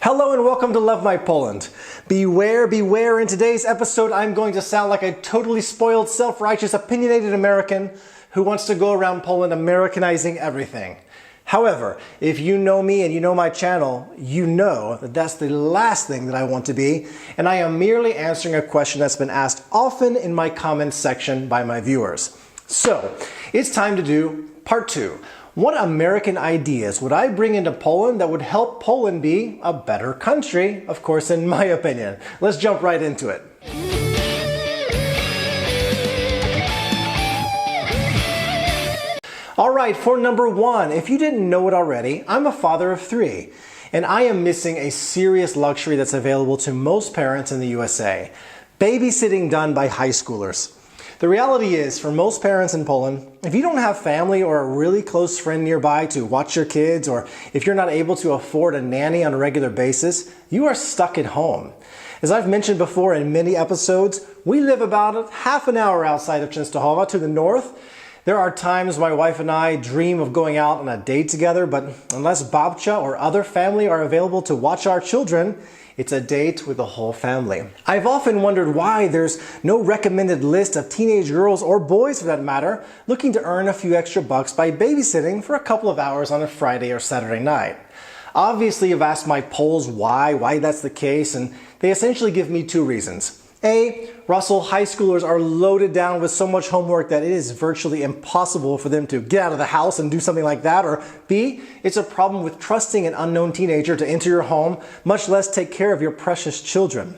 Hello and welcome to Love My Poland. Beware, beware, in today's episode I'm going to sound like a totally spoiled, self-righteous, opinionated American who wants to go around Poland Americanizing everything. However, if you know me and you know my channel, you know that that's the last thing that I want to be, and I am merely answering a question that's been asked often in my comments section by my viewers. So, it's time to do part 2. What American ideas would I bring into Poland that would help Poland be a better country? Of course, in my opinion. Let's jump right into it. All right, for number 1, if you didn't know it already, I'm a father of 3, and I am missing a serious luxury that's available to most parents in the USA: babysitting done by high schoolers. The reality is, for most parents in Poland, if you don't have family or a really close friend nearby to watch your kids, or if you're not able to afford a nanny on a regular basis, you are stuck at home. As I've mentioned before in many episodes, we live about half an hour outside of Częstochowa to the north. There are times my wife and I dream of going out on a date together, but unless babcia or other family are available to watch our children, it's a date with the whole family. I've often wondered why there's no recommended list of teenage girls, or boys for that matter, looking to earn a few extra bucks by babysitting for a couple of hours on a Friday or Saturday night. Obviously, I've asked my Poles why that's the case, and they essentially give me 2 reasons. A, Russell, high schoolers are loaded down with so much homework that it is virtually impossible for them to get out of the house and do something like that. Or B, it's a problem with trusting an unknown teenager to enter your home, much less take care of your precious children.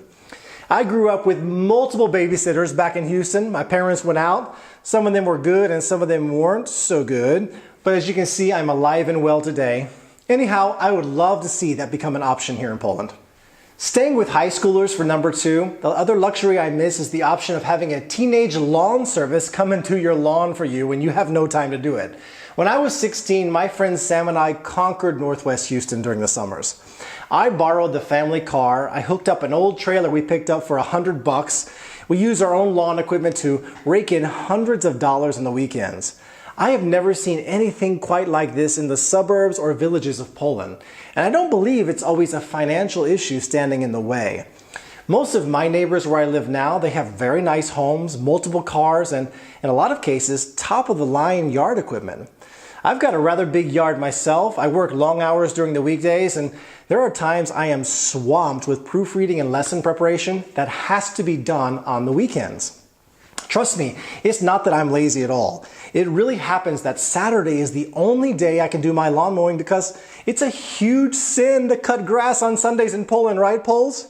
I grew up with multiple babysitters back in Houston. My parents went out. Some of them were good and some of them weren't so good. But as you can see, I'm alive and well today. Anyhow, I would love to see that become an option here in Poland. Staying with high schoolers for number 2, the other luxury I miss is the option of having a teenage lawn service come into your lawn for you when you have no time to do it. When I was 16, my friend Sam and I conquered Northwest Houston during the summers. I borrowed the family car, I hooked up an old trailer we picked up for $100. We used our own lawn equipment to rake in hundreds of dollars on the weekends. I have never seen anything quite like this in the suburbs or villages of Poland, and I don't believe it's always a financial issue standing in the way. Most of my neighbors where I live now, they have very nice homes, multiple cars, and in a lot of cases, top-of-the-line yard equipment. I've got a rather big yard myself. I work long hours during the weekdays, and there are times I am swamped with proofreading and lesson preparation that has to be done on the weekends. Trust me, it's not that I'm lazy at all. It really happens that Saturday is the only day I can do my lawn mowing because it's a huge sin to cut grass on Sundays in Poland, right, Poles?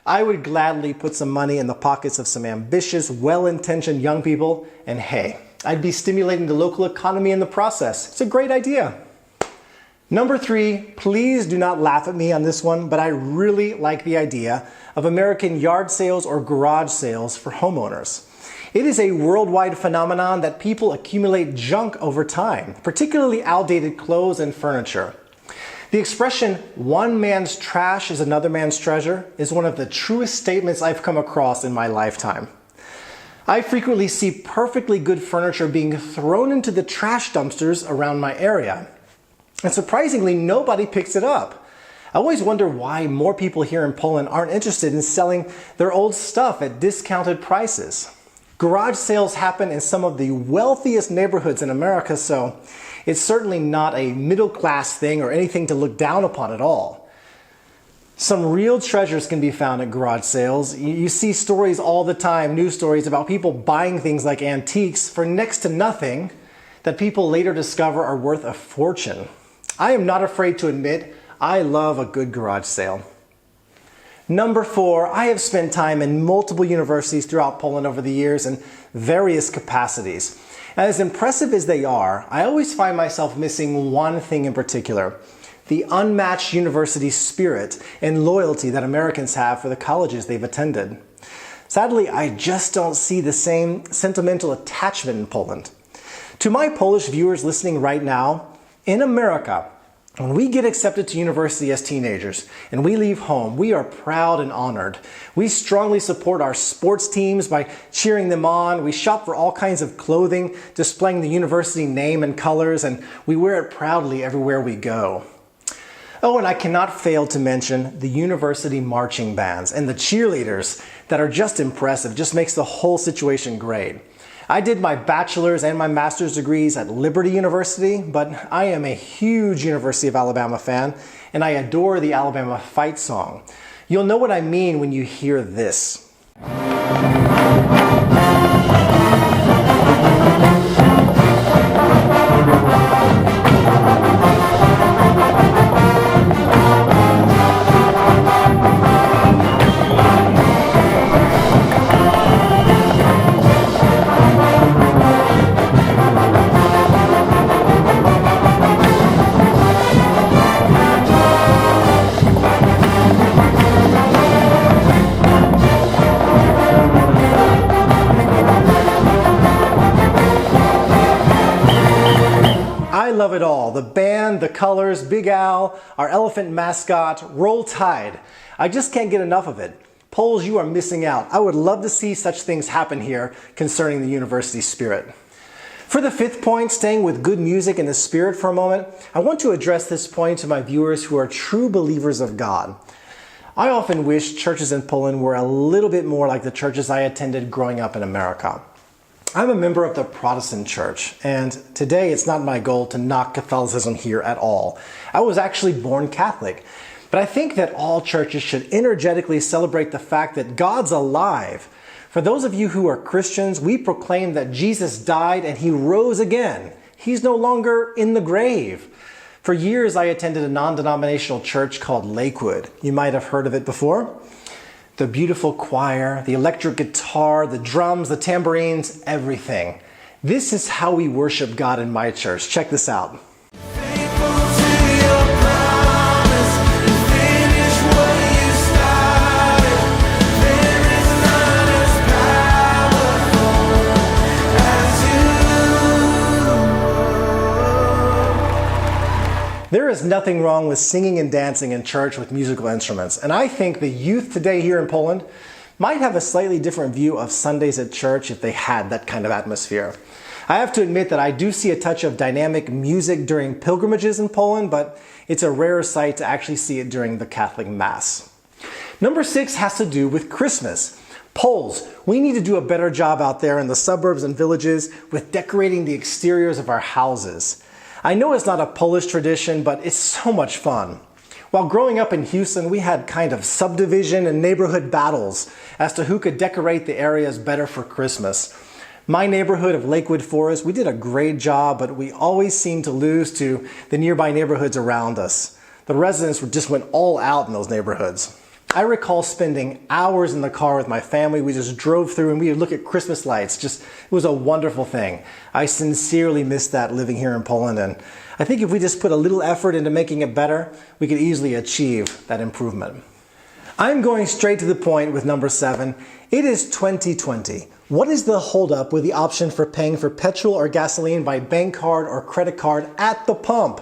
I would gladly put some money in the pockets of some ambitious, well-intentioned young people, and hey, I'd be stimulating the local economy in the process. It's a great idea. Number 3, please do not laugh at me on this one, but I really like the idea of American yard sales or garage sales for homeowners. It is a worldwide phenomenon that people accumulate junk over time, particularly outdated clothes and furniture. The expression, "one man's trash is another man's treasure," is one of the truest statements I've come across in my lifetime. I frequently see perfectly good furniture being thrown into the trash dumpsters around my area. And surprisingly, nobody picks it up. I always wonder why more people here in Poland aren't interested in selling their old stuff at discounted prices. Garage sales happen in some of the wealthiest neighborhoods in America, so it's certainly not a middle-class thing or anything to look down upon at all. Some real treasures can be found at garage sales. You see stories all the time, news stories about people buying things like antiques for next to nothing that people later discover are worth a fortune. I am not afraid to admit I love a good garage sale. Number 4, I have spent time in multiple universities throughout Poland over the years in various capacities. As impressive as they are, I always find myself missing one thing in particular: the unmatched university spirit and loyalty that Americans have for the colleges they've attended. Sadly, I just don't see the same sentimental attachment in Poland. To my Polish viewers listening right now, in America, when we get accepted to university as teenagers and we leave home, we are proud and honored. We strongly support our sports teams by cheering them on. We shop for all kinds of clothing, displaying the university name and colors, and we wear it proudly everywhere we go. Oh, and I cannot fail to mention the university marching bands and the cheerleaders that are just impressive, just makes the whole situation great. I did my bachelor's and my master's degrees at Liberty University, but I am a huge University of Alabama fan, and I adore the Alabama fight song. You'll know what I mean when you hear this. I love it all. The band, the colors, Big Al, our elephant mascot, Roll Tide. I just can't get enough of it. Poles, you are missing out. I would love to see such things happen here concerning the university spirit. For the fifth point, staying with good music and the spirit for a moment, I want to address this point to my viewers who are true believers of God. I often wish churches in Poland were a little bit more like the churches I attended growing up in America. I'm a member of the Protestant church, and today it's not my goal to knock Catholicism here at all. I was actually born Catholic, but I think that all churches should energetically celebrate the fact that God's alive. For those of you who are Christians, we proclaim that Jesus died and he rose again. He's no longer in the grave. For years, I attended a non-denominational church called Lakewood. You might have heard of it before. The beautiful choir, the electric guitar, the drums, the tambourines, everything. This is how we worship God in my church. Check this out. There is nothing wrong with singing and dancing in church with musical instruments, and I think the youth today here in Poland might have a slightly different view of Sundays at church if they had that kind of atmosphere. I have to admit that I do see a touch of dynamic music during pilgrimages in Poland, but it's a rare sight to actually see it during the Catholic Mass. Number 6 has to do with Christmas. Poles, we need to do a better job out there in the suburbs and villages with decorating the exteriors of our houses. I know it's not a Polish tradition, but it's so much fun. While growing up in Houston, we had kind of subdivision and neighborhood battles as to who could decorate the areas better for Christmas. My neighborhood of Lakewood Forest, we did a great job, but we always seemed to lose to the nearby neighborhoods around us. The residents just went all out in those neighborhoods. I recall spending hours in the car with my family. We just drove through and we would look at Christmas lights. It was a wonderful thing. I sincerely miss that living here in Poland, and I think if we just put a little effort into making it better, we could easily achieve that improvement. I'm going straight to the point with number 7. It is 2020. What is the holdup with the option for paying for petrol or gasoline by bank card or credit card at the pump?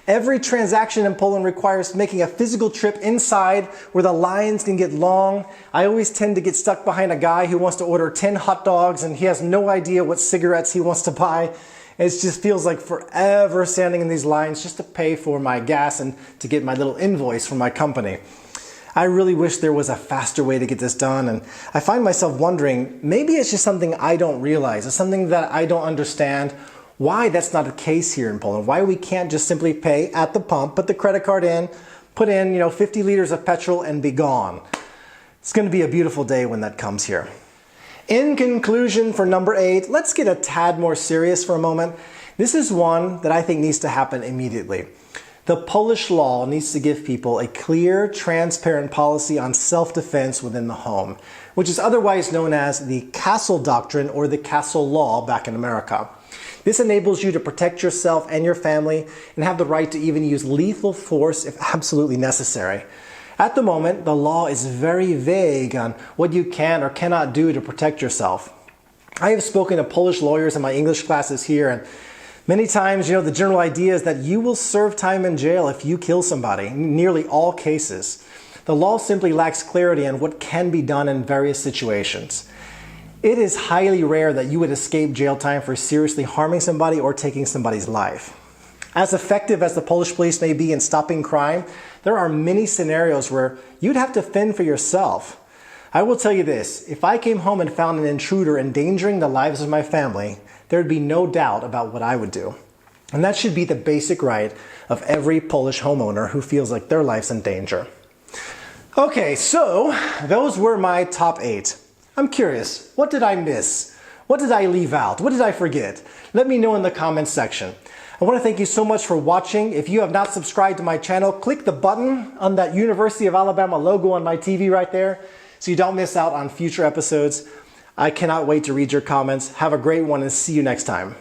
Every transaction in Poland requires making a physical trip inside where the lines can get long. I always tend to get stuck behind a guy who wants to order 10 hot dogs and he has no idea what cigarettes he wants to buy. It just feels like forever standing in these lines just to pay for my gas and to get my little invoice from my company. I really wish there was a faster way to get this done, and I find myself wondering, maybe it's just something I don't realize. It's something that I don't understand. Why that's not the case here in Poland. Why we can't just simply pay at the pump, put the credit card in, put in 50 liters of petrol and be gone. It's going to be a beautiful day when that comes here. In conclusion, for number 8, let's get a tad more serious for a moment. This is one that I think needs to happen immediately. The Polish law needs to give people a clear, transparent policy on self-defense within the home, which is otherwise known as the castle doctrine or the castle law back in America. This enables you to protect yourself and your family and have the right to even use lethal force if absolutely necessary. At the moment, the law is very vague on what you can or cannot do to protect yourself. I have spoken to Polish lawyers in my English classes here, and many times, the general idea is that you will serve time in jail if you kill somebody, in nearly all cases. The law simply lacks clarity on what can be done in various situations. It is highly rare that you would escape jail time for seriously harming somebody or taking somebody's life. As effective as the Polish police may be in stopping crime, there are many scenarios where you'd have to fend for yourself. I will tell you this, if I came home and found an intruder endangering the lives of my family, there'd be no doubt about what I would do. And that should be the basic right of every Polish homeowner who feels like their life's in danger. Okay, so those were my top 8. I'm curious, what did I miss? What did I leave out? What did I forget? Let me know in the comments section. I want to thank you so much for watching. If you have not subscribed to my channel, click the button on that University of Alabama logo on my TV right there so you don't miss out on future episodes. I cannot wait to read your comments. Have a great one and see you next time.